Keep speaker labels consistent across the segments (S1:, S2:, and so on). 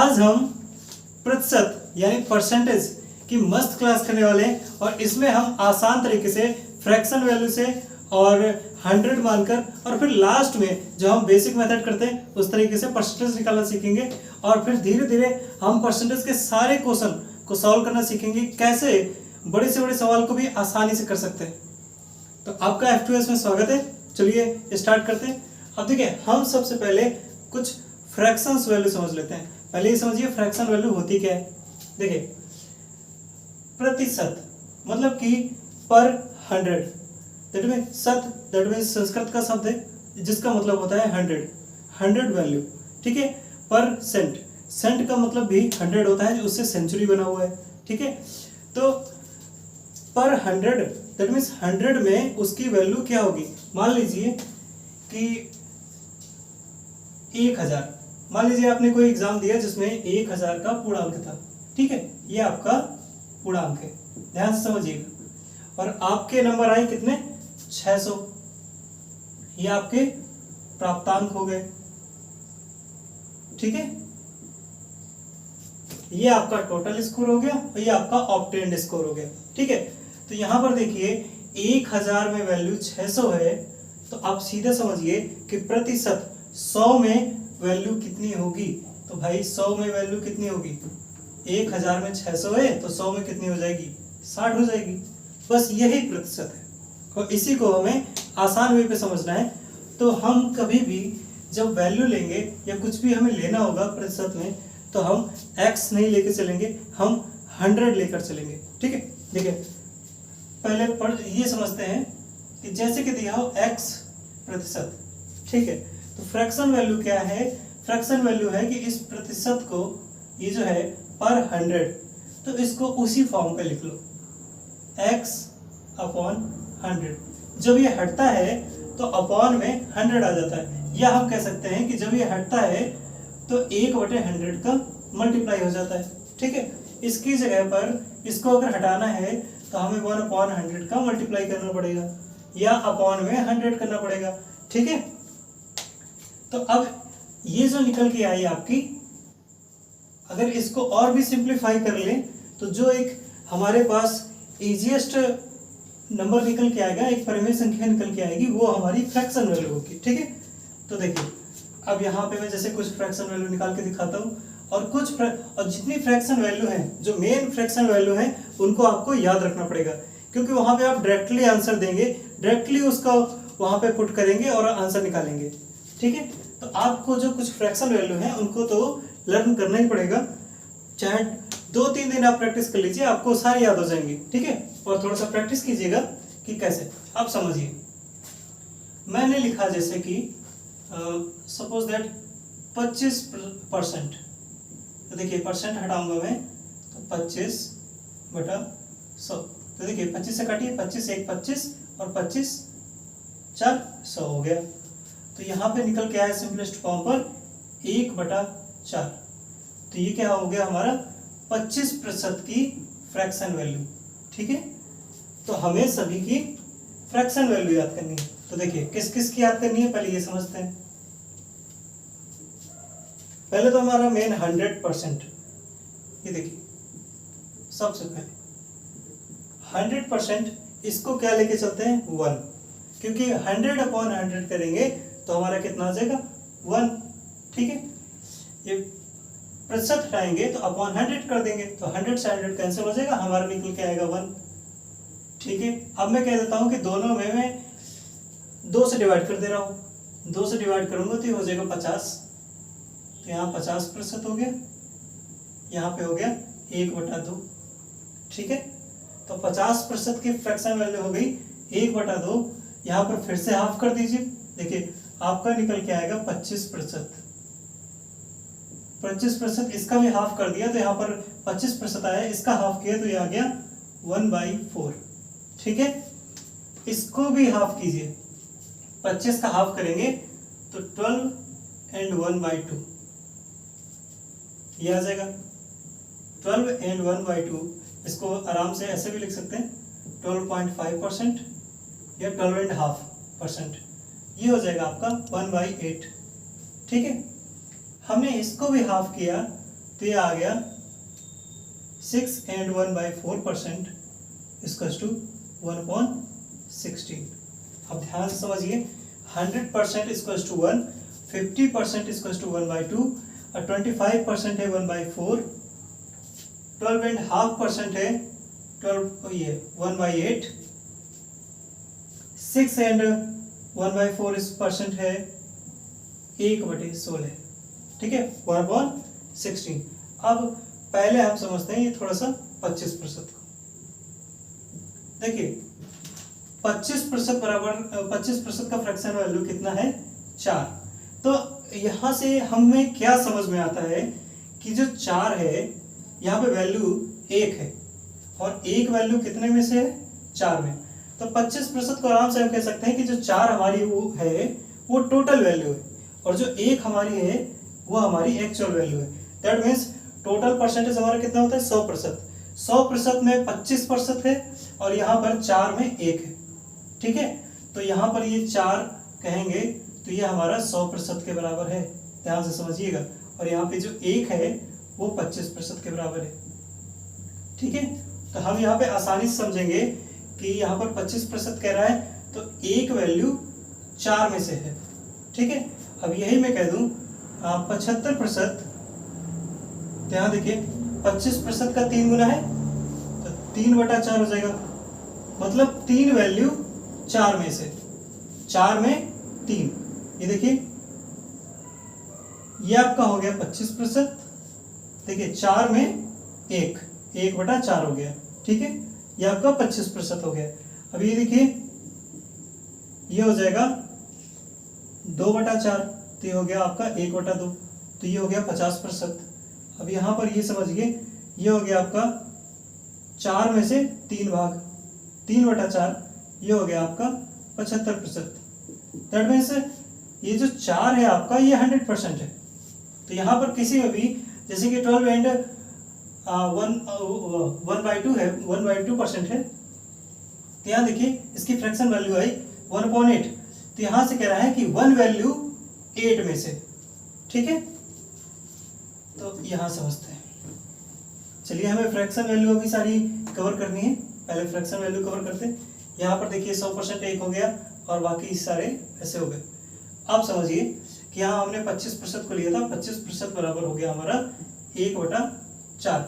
S1: आज हम प्रतिशत यानी परसेंटेज की मस्त क्लास करने वाले हैं और इसमें हम आसान तरीके से फ्रैक्शन वैल्यू से और 100 मानकर और फिर लास्ट में जो हम बेसिक मेथड करते हैं उस तरीके से परसेंटेज निकालना सीखेंगे और फिर धीरे धीरे हम परसेंटेज के सारे क्वेश्चन को सॉल्व करना सीखेंगे, कैसे बड़े से बड़े सवाल को भी आसानी से कर सकते हैं। तो आपका F2S में स्वागत है। चलिए स्टार्ट करते हैं। अब देखिए, हम सबसे पहले कुछ फ्रैक्शंस वैल्यू समझ लेते हैं। पहले ये समझिए फ्रैक्शन वैल्यू होती क्या है। देखिए, प्रतिशत मतलब कि पर 100, दैट मीन्स संस्कृत का शब्द है जिसका मतलब होता है 100 वैल्यू, ठीक है। पर सेंट का मतलब भी 100 होता है, उससे सेंचुरी बना हुआ है, ठीक है। तो पर 100 दैट मीन्स 100 में उसकी वैल्यू क्या होगी। मान लीजिए कि 1000, मान लीजिए आपने कोई एग्जाम दिया जिसमें 1000 का पूर्णांक था, ठीक है। ये आपका पूर्णांक है, ध्यान से समझिएगा। और आपके नंबर आए कितने, 600। ये आपके प्राप्तांक हो गए, ठीक है। ये आपका टोटल स्कोर हो गया और ये आपका ऑब्टेन्ड स्कोर हो गया, ठीक है। तो यहां पर देखिए 1000 में वैल्यू 600 है, तो आप सीधे समझिए कि प्रतिशत 100 में वैल्यू कितनी होगी। तो भाई 100 में वैल्यू कितनी होगी, 1000 में 600 है तो 100 में कितनी हो जाएगी, 60 हो जाएगी। बस यही प्रतिशत है और इसी को हमें आसान वे पे समझना है। तो हम कभी भी जब वैल्यू लेंगे या कुछ भी हमें लेना होगा प्रतिशत में, तो हम x नहीं लेके चलेंगे, हम 100 लेकर चलेंगे, ठीक है। देखिए, पहले ये समझते हैं कि जैसे कि दिया हो x प्रतिशत, ठीक है। तो फ्रैक्शन वैल्यू क्या है, फ्रैक्शन वैल्यू है कि इस प्रतिशत को, ये जो है पर 100, तो इसको उसी फॉर्म पे लिख लो, x अपॉन 100। जब ये हटता है तो अपॉन में 100 आ जाता है, या हम कह सकते हैं कि जब ये हटता है तो 1/100 का मल्टीप्लाई हो जाता है, ठीक है। इसकी जगह पर इसको अगर हटाना है तो हमें 1/100 का मल्टीप्लाई करना पड़ेगा या अपॉन में 100 करना पड़ेगा, ठीक है। तो अब ये जो निकल के आई आपकी, अगर इसको और भी सिंप्लीफाई कर लें तो जो एक हमारे पास इजीएस्ट नंबर निकल के आएगा, एक परिमेय संख्या निकल के आएगी, वो हमारी फ्रैक्शन वैल्यू होगी, ठीक है। तो देखिए, अब यहाँ पे मैं जैसे कुछ फ्रैक्शन वैल्यू निकाल के दिखाता हूँ और जितनी फ्रैक्शन वैल्यू है, जो मेन फ्रैक्शन वैल्यू है, उनको आपको याद रखना पड़ेगा, क्योंकि वहां पे आप डायरेक्टली आंसर देंगे, डायरेक्टली उसका वहां पे पुट करेंगे और आंसर निकालेंगे, ठीक है। तो आपको जो कुछ फ्रैक्शन वैल्यू है उनको तो लर्न करना ही पड़ेगा, चाहे 2-3 दिन आप प्रैक्टिस कर लीजिए, आपको सारी याद हो जाएंगी, ठीक है। और थोड़ा सा प्रैक्टिस कीजिएगा कि कैसे। अब समझिए, मैंने लिखा जैसे कि सपोज दैट 25%, तो देखिए परसेंट हटाऊंगा मैं, तो 25/100। तो देखिए 25 से काटिए, 25 1 25 और 25 4 100 हो गया। तो यहाँ पे निकल के आया सिंपलेस्ट फॉर्म पर 1/4। तो ये क्या हो गया हमारा 25% की फ्रैक्शन वैल्यू, ठीक है। तो हमें सभी की फ्रैक्शन वैल्यू याद करनी है। तो देखिए किस किस की याद करनी है, पहले ये समझते हैं। पहले तो हमारा मेन 100%, ये देखिए सबसे पहले 100%, इसको क्या लेके चलते हैं 1, क्योंकि 100/100 करेंगे तो हमारा कितना आ जाएगा 1, ठीक है। ये प्रतिशत हटाएंगे तो अपॉन 100 कर देंगे, तो 100 से 100 कैंसिल हो जाएगा, हमारा निकल के आएगा 1, ठीक है। अब मैं कह देता हूं कि दोनों में मैं 2 से डिवाइड कर दे रहा हूं, 2 से डिवाइड करूंगा तो ये हो जाएगा 50। तो यहाँ 50% हो गया, यहाँ पे हो गया 1/2, ठीक है। तो 50% की फ्रैक्शन वैल्यू हो गई 1/2। यहाँ पर फिर से हाफ कर दीजिए, देखिए आपका निकल के आएगा 25%। 25%, इसका भी हाफ कर दिया तो यहाँ पर 25% आया, इसका हाफ किया तो ये आ गया 1/4, ठीक है। इसको भी हाफ कीजिए, 25 का हाफ करेंगे तो 12 and 1/2 ये आ जाएगा 12 and 1/2। इसको आराम से ऐसे भी लिख सकते हैं 12.5% या 12.5%, ये हो जाएगा आपका 1/8, ठीक है। हमने इसको भी हाफ किया तो ये आ गया 6 and 1/4% इक्वल्स टू 1/16। अब ध्यान से समझिए, 100% इक्वल्स टू 1, 50% इक्वल्स टू 1/2 और 25% है 1/4, 12.5% है 1/8, 6 and 1/4% है 1/16, ठीक है, 1/16। अब पहले हम समझते हैं ये थोड़ा सा 25% को। देखिए 25% बराबर 25% का फ्रैक्शन वैल्यू कितना है, 4। तो यहाँ से हमें क्या समझ में आता है कि जो 4 है यहाँ पे वैल्यू 1 है और एक वैल्यू कितने में से है, 4 में। तो 25% को आराम से हम कह सकते हैं कि जो 4 हमारी वो है वो टोटल वैल्यू है और जो 1 हमारी है वो हमारी एक्चुअल वैल्यू है। दैट मीन्स टोटल परसेंटेज हमारा कितना होता है, 100%। 100% में 25% है और यहाँ पर 4 में 1 है, ठीक है। तो यहाँ पर ये 4 कहेंगे तो ये हमारा 100% के बराबर है, ध्यान से समझिएगा। और यहाँ पे जो 1 है वो 25% के बराबर है, ठीक है। तो हम यहाँ पे आसानी से समझेंगे कि यहाँ पर 25% कह रहा है तो एक वैल्यू 4 में से है, ठीक है। अब यही मैं कह दूं 75%, ध्यान देखिए 25% का 3 गुना है तो 3/4 हो जाएगा, मतलब 3 वैल्यू 4 में से, 4 में 3। ये देखिए ये आपका हो गया 25%, देखिए 4 में 1/4 हो गया, ठीक है। ये आपका 25% हो गया। अब ये देखिए ये हो जाएगा 2/4, तो ये हो गया आपका 1/2, तो ये हो गया 50%। अब यहाँ पर ये समझिए ये हो गया आपका 4 में से 3 भाग, 3/4, ये हो गया आपका 75%। दैट मीन्स ये जो 4 है आपका ये 100% है। तो यहाँ पर किसी में भी जैसे कि 12 and 1/2 है, 1/2% है, तो यहाँ देखिए इसकी फ्रैक्शन वैल्यू आई 1/8, तो यहाँ से कह रहा है कि 1 वैल्यू 8 में से, ठीक है। तो यहाँ समझते हैं। चलिए हमें फ्रैक्शन वैल्यू अभी सारी कवर करनी है, पहले फ्रैक्शन वैल्यू कवर करते हैं। यहाँ पर देखिए 100% 1 हो गया और बाकी सारे ऐसे हो गए। अब समझिए कि यहाँ हमने 25% को लिया था, 25% बराबर हो गया हमारा 1/4।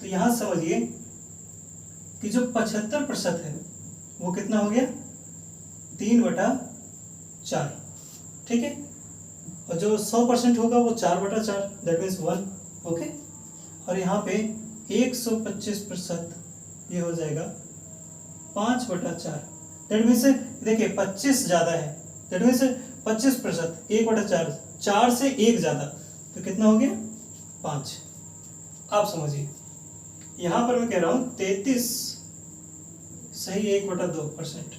S1: तो यहाँ समझिए कि जो 75% है वो कितना हो गया, 3/4, ठीक है। और जो 100% होगा वो 4/4, दैट मीन्स 1, ओके। और यहाँ पे 125% ये हो जाएगा 5/4, दैट मीन्स देखिए 25 ज्यादा है, दैट मीन्स 25%, 1/4, 4 से 1 ज्यादा, तो कितना हो गया, 5। आप समझिए यहाँ पर मैं कह रहा हूँ 33 सही 1/2%,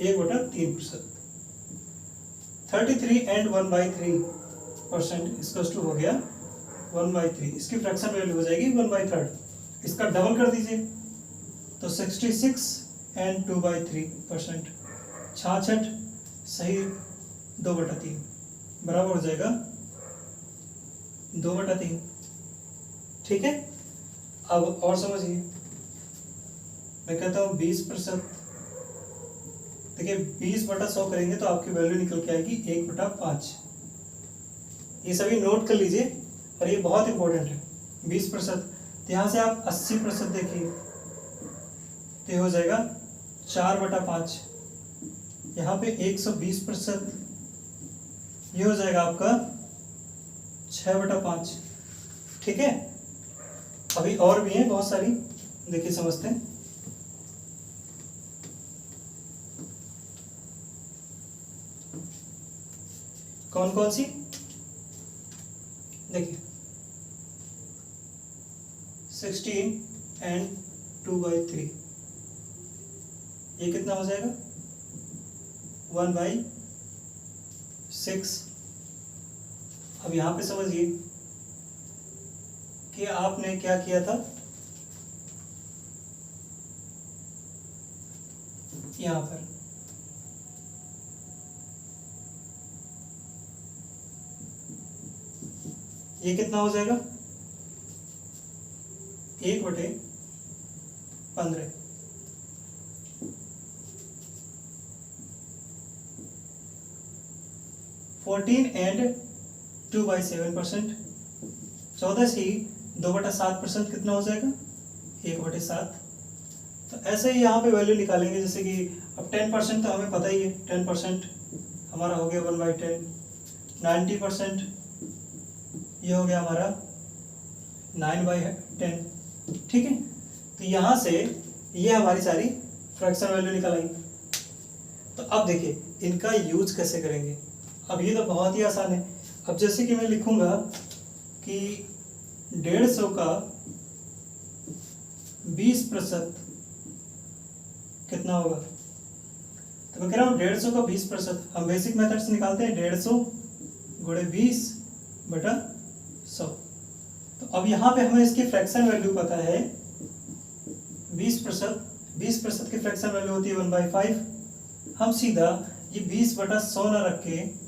S1: 1/3%, 33 and 1/3% इसका टू हो गया 1/3। इसकी फ्रैक्शन वैल्यू हो जाएगी 1/3। इसका डबल कर दीजिए तो 66 and 2/3%, 66 सही 2/3 बराबर हो जाएगा 2/3, ठीक है। अब और समझिए, मैं कहता हूँ 20%, देखिए 20/100 करेंगे तो आपकी वैल्यू निकल के आएगी 1/5। ये सभी नोट कर लीजिए और ये बहुत इंपॉर्टेंट है। 20%, तो यहाँ से आप 80% देखिए तो ये हो जाएगा 4/5। यहाँ पे 120%, ये हो जाएगा आपका 6/5, ठीक है। अभी और भी हैं बहुत सारी, देखिए समझते हैं। कौन कौन सी, देखिए 16 and 2/3, ये कितना हो जाएगा 1/6। अब यहाँ पे समझिए कि आपने क्या किया था, यहाँ पर ये कितना हो जाएगा 1/15। 14 एंड 2/7%। 14 से ही 2/7% कितना हो जाएगा? 1/7। तो ऐसे ही यहाँ पे वैल्यू निकालेंगे, जैसे कि अब 10% तो हमें पता ही है, 10% हमारा हो गया 1/10। 90% ये हो गया हमारा 9/10। ठीक है, तो यहाँ से ये हमारी सारी फ्रैक्शन वैल्यू निकल आई। तो अब देखिए इनका यूज कैसे करेंगे। अब ये तो बहुत ही आसान है। अब जैसे कि मैं लिखूंगा कि 150 का 20% कितना होगा, तो मैं कह रहा हूँ 150 का 20%। हम बेसिक मेथड से निकालते हैं, 150 गुणे 20/100। तो अब यहाँ पे हमें इसकी फ्रैक्शन वैल्यू पता है 20%। 20% की फ्रैक्शन वैल्यू होती है 1/5। हम सीधा ये 20/100 ना रख के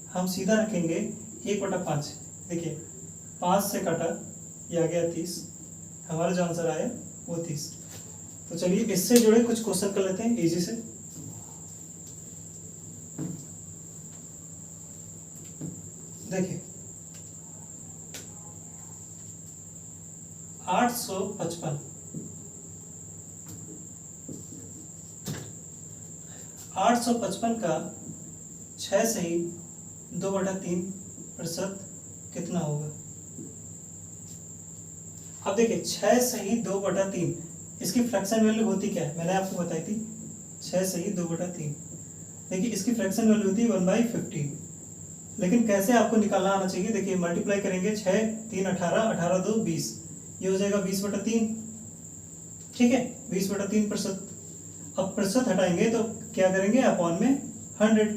S1: हम सीधा रखेंगे 1/5। देखिए 5 से कटा, ये आ गया 30। हमारा जो आंसर आया वो 30। तो चलिए इससे जुड़े कुछ क्वेश्चन कर लेते हैं इजी से। देखिए 855 का 6 से ही 2/3% कितना होगा। अब देखिए 6 से ही 2/3, इसकी फ्रैक्शन वैल्यू होती क्या है, मैंने आपको बताई थी 6 से ही 2/3। देखिए इसकी फ्रैक्शन वैल्यू होती है 1/50। लेकिन कैसे आपको निकालना आना चाहिए। देखिए मल्टीप्लाई करेंगे 6 3 18, 18 2 20, ये हो जाएगा 20/3। ठीक है, 20/3%। अब प्रतिशत हटाएंगे तो क्या करेंगे, अपॉन में 100।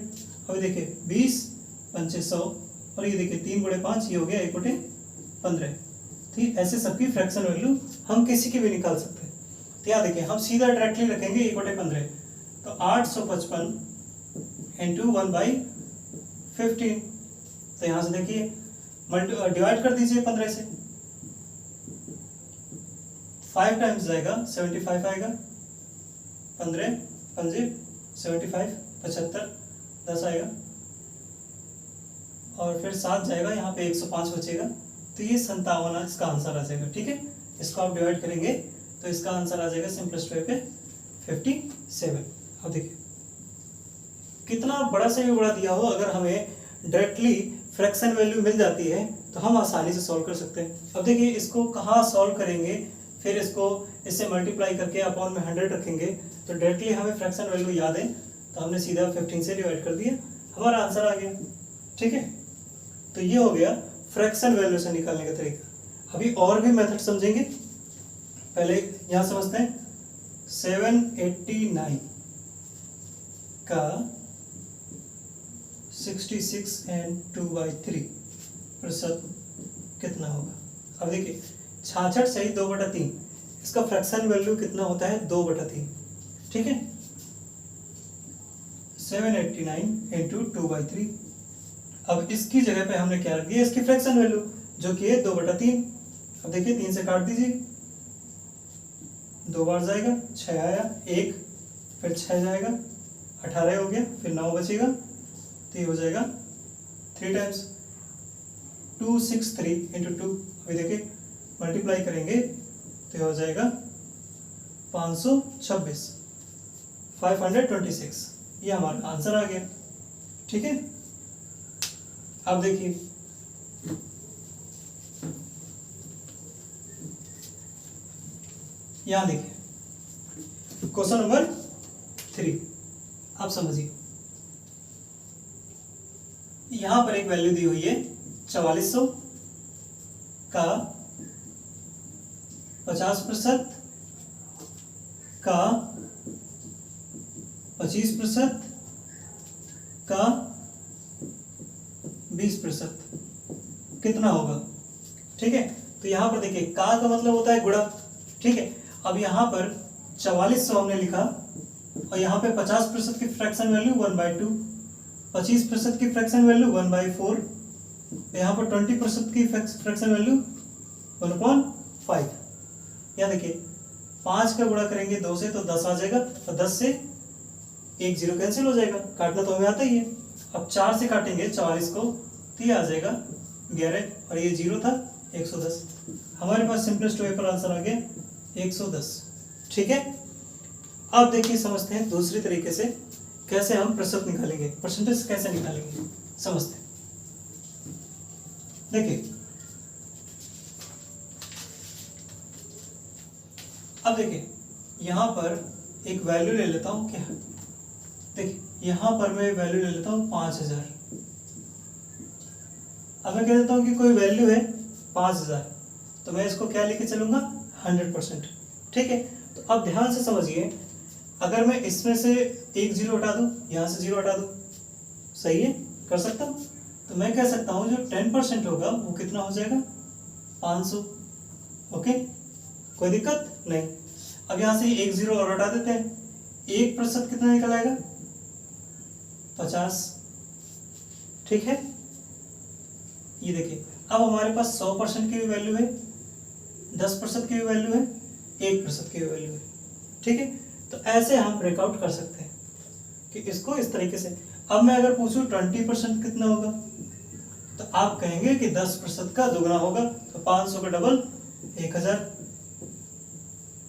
S1: अभी देखिए 20 5 100, और ये देखिए 3 गुणे 5, ये हो गया 1/15। ठीक, ऐसे सबकी फ्रैक्शन वैल्यू हम किसी की भी निकाल सकते हैं। तो यहाँ देखिए हम सीधा डायरेक्टली रखेंगे 1/15। तो 855 इंटू 1/15। तो यहाँ से देखिए डिवाइड कर दीजिए 15 से। 5 टाइम्स जाएगा 75 आएगा। 15 5 75, 75 10 आएगा, और फिर 7 जाएगा, यहाँ पे 105 बचेगा। तो ये 57 इसका आंसर आ जाएगा। ठीक है, इसको आप डिवाइड करेंगे तो इसका आंसर आ जाएगा सिंपलेस्ट वे पे 57। अब देखिए कितना बड़ा से भी बड़ा दिया हो, अगर हमें डायरेक्टली फ्रैक्शन वैल्यू मिल जाती है तो हम आसानी से सॉल्व कर सकते हैं। अब देखिए इसको कहाँ सॉल्व करेंगे, फिर इसको इससे मल्टीप्लाई करके अपॉन में 100 रखेंगे तो डायरेक्टली हमें फ्रैक्शन वैल्यू याद है, तो हमने सीधा 15 से डिवाइड कर दिया, हमारा आंसर आ गया। ठीक है, तो ये हो गया फ्रैक्शन वैल्यू से निकालने का तरीका। अभी और भी मेथड समझेंगे, पहले यहाँ समझते हैं। 789 का 66 एंड 2/3% कितना होगा। अब देखिए 66 से ही 2/3, इसका फ्रैक्शन वैल्यू कितना होता है 2/3। ठीक है, 789 इंटू 2/3। अब इसकी जगह पे हमने क्या रख दिया, इसकी फ्रैक्शन वैल्यू जो कि है 2/3। अब देखिए 3 से काट दीजिए, 2 बार जाएगा 6 आया, 1 फिर 6 जाएगा 18 हो गया, फिर 9 बचेगा, तो ये हो जाएगा 3 टाइम्स 263 इंटू 2। अभी देखिए मल्टीप्लाई करेंगे तो ये हो जाएगा 526, 526। ये हमारा आंसर आ गया। ठीक है, अब देखिए यहां देखिए क्वेश्चन नंबर 3। आप समझिए, यहां पर एक वैल्यू दी हुई है 4400 का 50% का 25% का 20% कितना होगा। ठीक है, तो यहां पर देखिए का मतलब होता है गुणा। ठीक है, अब यहां पर 4400 हमने लिखा और यहाँ पे 50% की फ्रैक्शन वैल्यू 1/2, 25% की फ्रैक्शन वैल्यू 1/4, यहाँ पर 20% की फ्रैक्शन वैल्यू 1/5। यहाँ देखिए 5 का गुणा करेंगे 2 से तो 10 आ जाएगा, और 10 से 1 0 कैंसिल हो जाएगा, काटना तो हमें आता ही है। अब 4 से काटेंगे 44 को तो ये आ जाएगा 11, और ये 0 था 110। हमारे पास सिंपलेस्ट वे पर आंसर आ गया 110। ठीक है, अब देखिए समझते हैं दूसरी तरीके से कैसे हम प्रतिशत निकालेंगे, परसेंटेज कैसे निकालेंगे, समझते हैं। देखिए अब देखिए यहां पर एक वैल्यू ले लेता हूं क्या, देखिए यहां पर मैं वैल्यू ले लेता हूं 5000। अब मैं कह देता हूं कि कोई वैल्यू है 5000, तो मैं इसको क्या लेके चलूंगा 100%। ठीक है, तो अब ध्यान से समझिए, अगर मैं इसमें से एक 0 हटा दूं, यहां से 0 हटा दूं, सही है, कर सकता हूं, तो मैं कह सकता हूं जो 10% होगा वो कितना हो जाएगा 500। ओके, कोई दिक्कत नहीं। अब यहां से एक 0 और हटा देते हैं, 1% कितना निकल आएगा 50। ठीक है, ये देखिए अब हमारे पास 100% की भी वैल्यू है, 10% की भी वैल्यू है, 1% की भी वैल्यू है। ठीक है, तो ऐसे हम ब्रेकआउट कर सकते हैं कि इसको इस तरीके से। अब मैं अगर पूछूं 20% कितना होगा, तो आप कहेंगे कि 10% का दुगना होगा, तो 500 का डबल 1000।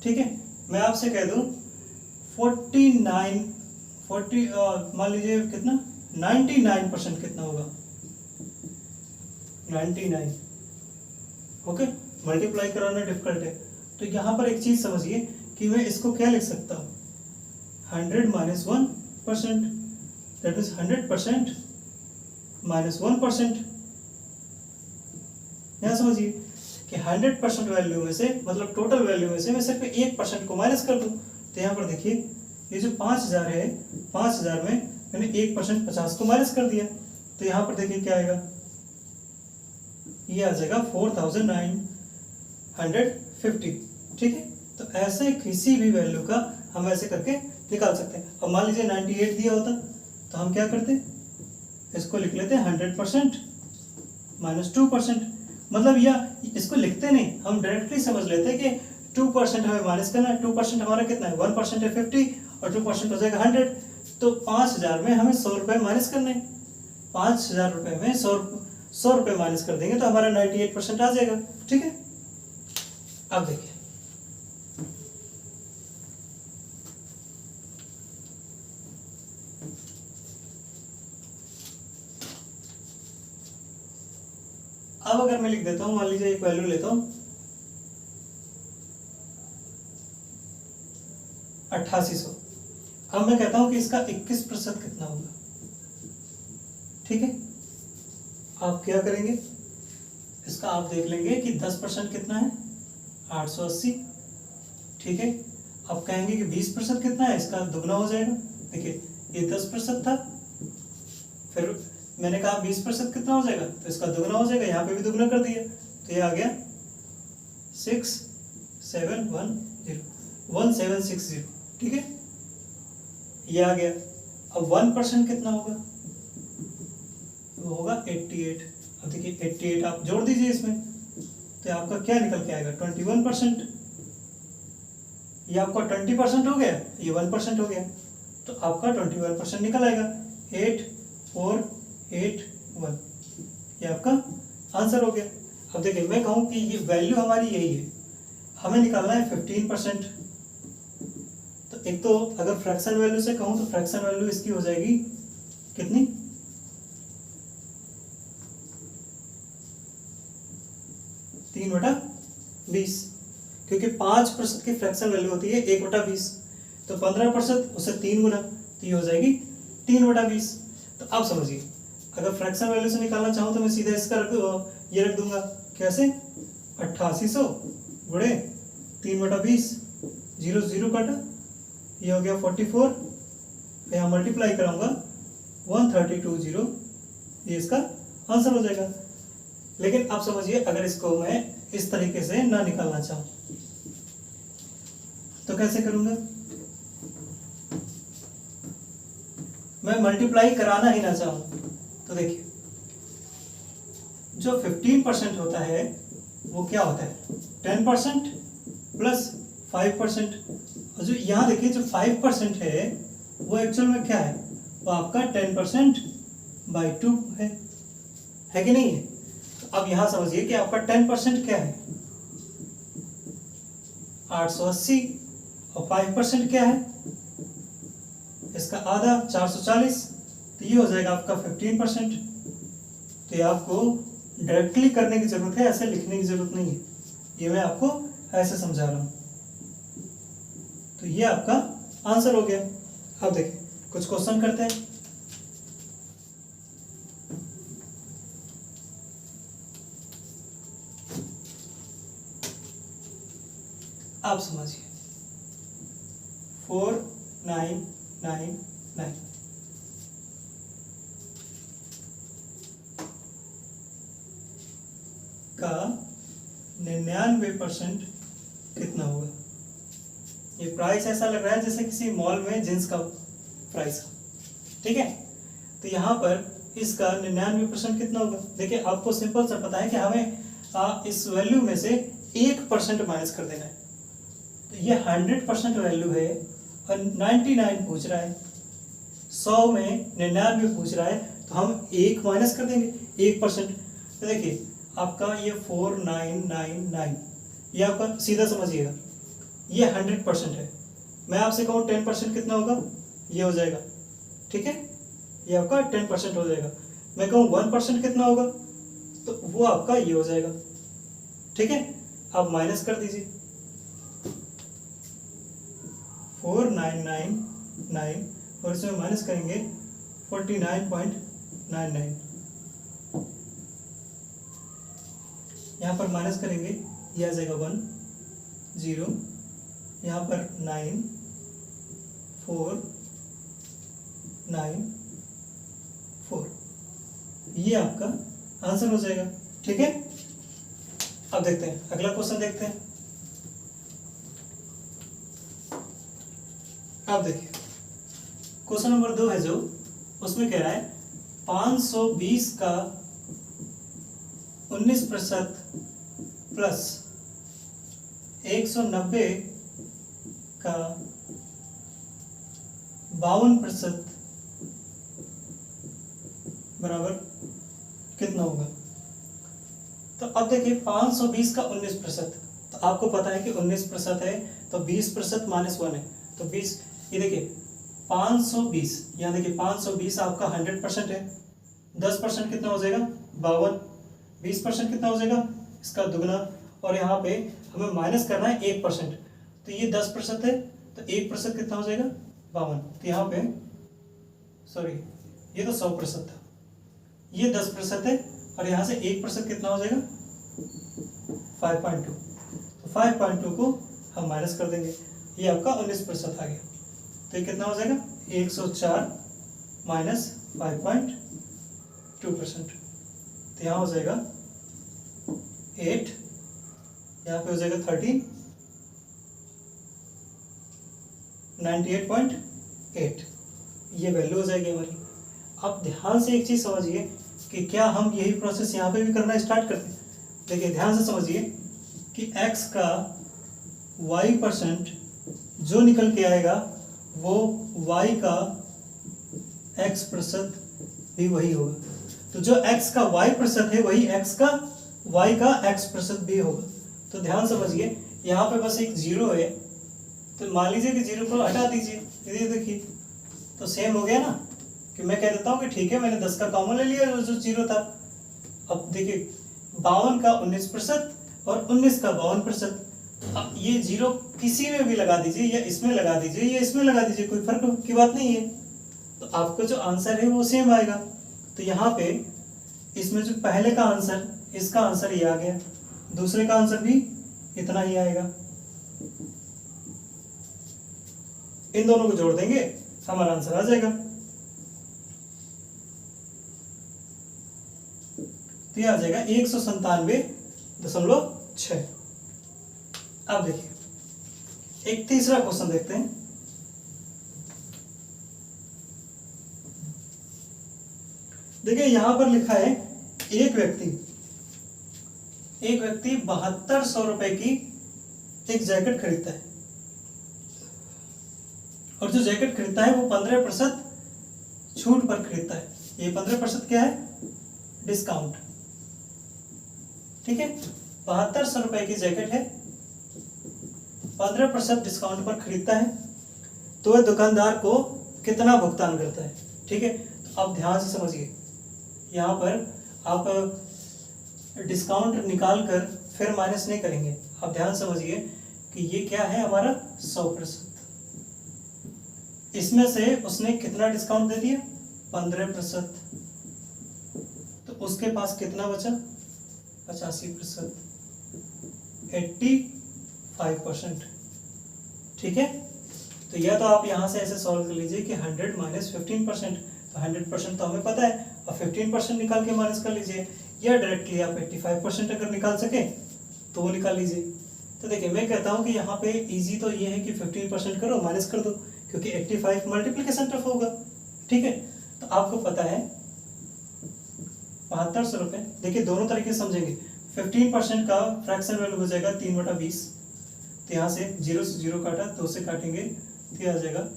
S1: ठीक है, मैं आपसे कह दूं मान लीजिए कितना 99% कितना होगा 99। ओके, मल्टीप्लाई कराना डिफिकल्ट है, तो यहां पर एक चीज समझिए कि मैं इसको क्या लिख सकता हूं 100 - 1%, दैट इज 100% - 1%। यहां समझिए कि 100% वैल्यू में से, मतलब टोटल वैल्यू में से मैं सिर्फ 1% को माइनस कर दूं, तो यहाँ पर देखिए ये जो 5000 है, 5000 में मैंने 1% 50 को माइनस कर दिया, तो यहाँ पर देखिए क्या आएगा, ये आ जाएगा 4950। ठीक है, तो ऐसे किसी भी वैल्यू का हम ऐसे करके निकाल सकते हैं। अब मान लीजिए 98 दिया होता, तो हम क्या करते, इसको लिख लेते हैं 100% - 2%। मतलब या इसको लिखते नहीं, हम डायरेक्टली समझ लेते हैं कि 2% हमें माइनस करना है। 2% हमारा कितना है 1% है 50, और 2% हो जाएगा 100। तो 5000 में हमें 100 रुपये माइनस करने हैं, 5000 रुपये में 100 रुपये माइनस कर देंगे तो हमारा 98% आ जाएगा। ठीक है, अब देखिए अब अगर मैं लिख देता हूं, मान लीजिए एक वैल्यू लेता हूं 8800। अब मैं कहता हूं कि इसका 21% कितना होगा। ठीक है, आप क्या करेंगे, इसका आप देख लेंगे कि 10% कितना है 880। ठीक है, अब कहेंगे कि 20% कितना है, इसका दुगना हो जाएगा। देखिए ये 10% था, फिर मैंने कहा 20% कितना हो जाएगा, तो इसका दुगना हो जाएगा, यहाँ पे भी दुगना कर दिया, तो ये आ गया 1760। ठीक है, ये आ गया। अब 1% कितना होगा, वो होगा 88। अब देखिए 88 आप जोड़ दीजिए इसमें, तो आपका क्या निकल के आएगा 21%। ये आपका 20% हो गया, ये 1% हो गया, तो आपका 21% निकल आएगा 8481। ये आपका आंसर हो गया। अब देखिए मैं कहूँ कि ये वैल्यू हमारी यही है, हमें निकालना है 15%। तो एक तो अगर फ्रैक्शन वैल्यू से कहूँ तो फ्रैक्शन वैल्यू इसकी हो जाएगी कितनी 3/20, क्योंकि 5% की फ्रैक्शन वैल्यू होती है 1/20, तो 15% उससे 3 गुना, तो ये हो जाएगी 3/20। तो अब समझिए अगर फ्रैक्शन वैल्यू से निकालना चाहूँ तो मैं सीधा इसका ये रख दूंगा, कैसे 8800 गुणे 3/20, 0 0 काटा, ये हो गया 44, यहाँ मल्टीप्लाई कराऊंगा 1320, ये इसका आंसर हो जाएगा। लेकिन आप समझिए अगर इसको मैं इस तरीके से ना निकालना चाहूं तो कैसे करूंगा, मैं मल्टीप्लाई कराना ही ना चाहूं, तो देखिए जो 15% होता है वो क्या होता है 10% प्लस 5%। और जो यहाँ देखिए जो 5% है वो एक्चुअल में क्या है, वो आपका 10% बाई 2 है कि नहीं है। तो अब यहाँ समझिए कि आपका 10% क्या है 880 और 5% क्या है इसका आधा 440, तो ये हो जाएगा आपका 15%। तो ये आपको डायरेक्टली करने की जरूरत है, ऐसे लिखने की जरूरत नहीं है, ये मैं आपको ऐसे समझा रहा हूं। तो ये आपका आंसर हो गया। अब देखिए कुछ क्वेश्चन करते हैं। आप समझिए 4999 का 99% कितना होगा। ये प्राइस ऐसा लग रहा है जैसे किसी मॉल में जींस का प्राइस, ठीक है। तो यहाँ पर इसका 99% कितना होगा। देखिए आपको सिंपल सा पता है कि हमें इस वैल्यू में से 1% माइनस कर देना है। तो ये 100% वैल्यू है और 99 पूछ रहा है, 100 में 99 पूछ रहा है, तो हम 1 माइनस कर देंगे 1%। तो देखिए आपका ये 4999 ये आपका सीधा समझिएगा ये 100% है। मैं आपसे कहूँ 10% कितना होगा, ये हो जाएगा, ठीक है, ये आपका 10% हो जाएगा। मैं कहूँ 1% कितना होगा, तो वो आपका ये हो जाएगा, ठीक है। आप माइनस कर दीजिए 4999 और इसमें माइनस करेंगे 49.99, यहाँ पर माइनस करेंगे ये आ जाएगा 1 0, यहाँ पर 9 4 9 4, ये आपका आंसर हो जाएगा, ठीक है। अब देखते हैं अगला क्वेश्चन देखते हैं। अब देखिए क्वेश्चन नंबर 2 है जो उसमें कह रहा है 520 का 19% प्लस 190 का 52% बराबर कितना होगा। तो अब देखिए 520 का 19%, तो आपको पता है कि 19% है तो 20% माइनस 1 है, तो 20, ये देखिए 520, यहाँ देखिए 520 आपका 100% है, 10% कितना हो जाएगा 52, 20% कितना हो जाएगा इसका दुगना, और यहाँ पे हमें माइनस करना है 1%, तो ये 10% है, तो 1% कितना हो जाएगा 52, तो यहाँ पे सॉरी ये तो 100% था, ये 10% है और यहाँ से 1% कितना हो जाएगा 5.2, तो 5.2 को हम माइनस कर देंगे, ये आपका 19% आ गया, तो ये कितना हो जाएगा 104 माइनस 5.2%, तो यहाँ हो जाएगा 8, यहाँ पे हो जाएगा 13, 98.8, ये वैल्यू हो जाएगी हमारी। अब ध्यान से एक चीज समझिए कि क्या हम यही प्रोसेस यहाँ पे भी करना स्टार्ट करते हैं। देखिए ध्यान से समझिए कि x का y% जो निकल के आएगा वो y का x% भी वही होगा, तो जो x का y% है वही y का x% भी होगा। तो ध्यान समझिए यहाँ पे बस एक जीरो है, तो मान लीजिए कि जीरो को हटा दीजिए, ये देखिए तो सेम हो गया ना, कि मैं कह देता हूँ कि ठीक है मैंने 10 का कॉमन ले लिया जो जीरो था। अब देखिए 52 का 19% और 19 का 52%, अब ये जीरो किसी में भी लगा दीजिए, या इसमें लगा दीजिए या इसमें लगा दीजिए, कोई फर्क की बात नहीं है, तो आपका जो आंसर है वो सेम आएगा। तो यहाँ पे इसमें जो पहले का आंसर, इसका आंसर ये आ गया, दूसरे का आंसर भी इतना ही आएगा, इन दोनों को जोड़ देंगे हमारा आंसर आ जाएगा। तो ये आ जाएगा 197.6। अब देखिए एक तीसरा क्वेश्चन देखते हैं। देखिए यहां पर लिखा है एक व्यक्ति 7200 रुपए की एक जैकेट खरीदता है और जो जैकेट खरीदता है वो 15% छूट पर खरीदता है। ये 15% क्या है? डिस्काउंट। ठीक है, 7200 रुपए की जैकेट है, 15% डिस्काउंट पर खरीदता है, तो वह दुकानदार को कितना भुगतान करता है? ठीक है, तो आप ध्यान से समझिए, यहाँ पर आप डिस्काउंट निकाल कर फिर माइनस नहीं करेंगे। आप ध्यान समझिए कि ये क्या है हमारा 100%। इसमें से उसने कितना डिस्काउंट दे दिया? 15%। तो उसके पास कितना बचा? 85%, 85%। ठीक है, तो यह तो आप यहां से ऐसे सॉल्व कर लीजिए कि 100 माइनस 15%, तो 100% तो हमें पता है, और 15% निकाल के माइनस कर लीजिए, या डायरेक्टली आप 85% अगर निकाल सके तो वो निकाल लीजिए। तो देखिए, मैं कहता हूं कि यहाँ पे इजी तो ये है कि 15% करो, माइनस कर दो, क्योंकि 85 मल्टीप्लिकेशन टफ होगा। ठीक है, तो आपको पता है 7200 रुपए। देखिए, दोनों तरीके से समझेंगे। 15% का फ्रैक्शन वैल्यू हो जाएगा 3/20, तो यहाँ से 0 से 0 काटा, 2 से काटेंगे तो ये आ जाएगा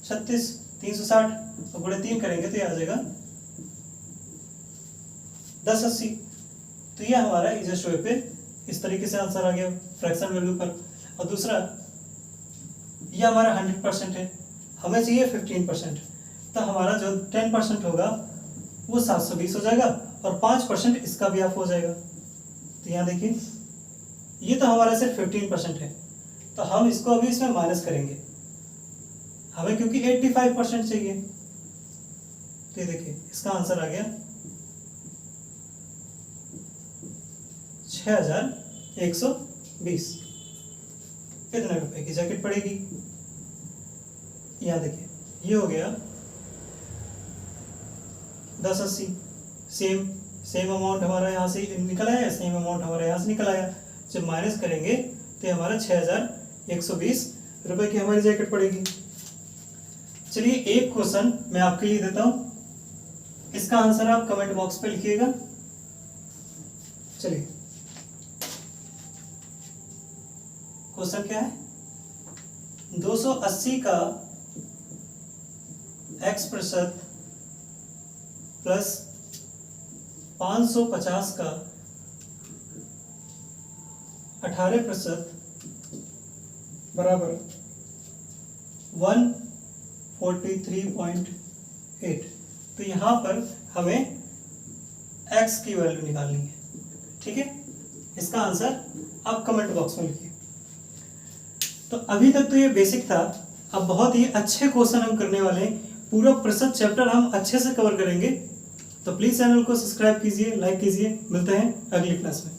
S1: 36, 360, तो गुणे 3 करेंगे तो ये आ जाएगा 1080। तो ये हमारा इजीएस्ट वे पे इस तरीके से आंसर आ गया फ्रैक्शन वैल्यू पर। और दूसरा, ये हमारा 100% है, हमें चाहिए 15%, तो हमारा जो 10% होगा वो 720 हो जाएगा, और 5% इसका भी ऑफ हो जाएगा। तो यहाँ देखिए, ये तो हमारा सिर्फ 15% है, तो हम इसको अभी इसमें माइनस करेंगे, हमें क्योंकि 85% चाहिए। तो ये देखिए, इसका आंसर आ गया 6120। कितने रुपए की जैकेट पड़ेगी? यहाँ देखिए, ये हो गया 1080। सेम अमाउंट हमारा यहाँ से निकल आया, सेम अमाउंट हमारा यहाँ से निकल आया। जब माइनस करेंगे तो ये हमारा 6120 रुपए की हमारी जैकेट पड़ेगी। चलिए, एक क्वेश्चन मैं आपके लिए देता हूं, इसका आंसर आप कमेंट बॉक्स पे लिखिएगा। चलिए, क्वेश्चन क्या है? 280 का x% प्लस 550 का 18% बराबर 143.8। तो यहाँ पर हमें x की वैल्यू निकालनी है। ठीक है, इसका आंसर आप कमेंट बॉक्स में लिखिए। तो अभी तक तो ये बेसिक था, अब बहुत ही अच्छे क्वेश्चन हम करने वाले हैं। पूरा प्रसत चैप्टर हम अच्छे से कवर करेंगे। तो प्लीज चैनल को सब्सक्राइब कीजिए, लाइक कीजिए। मिलते हैं अगली क्लास में।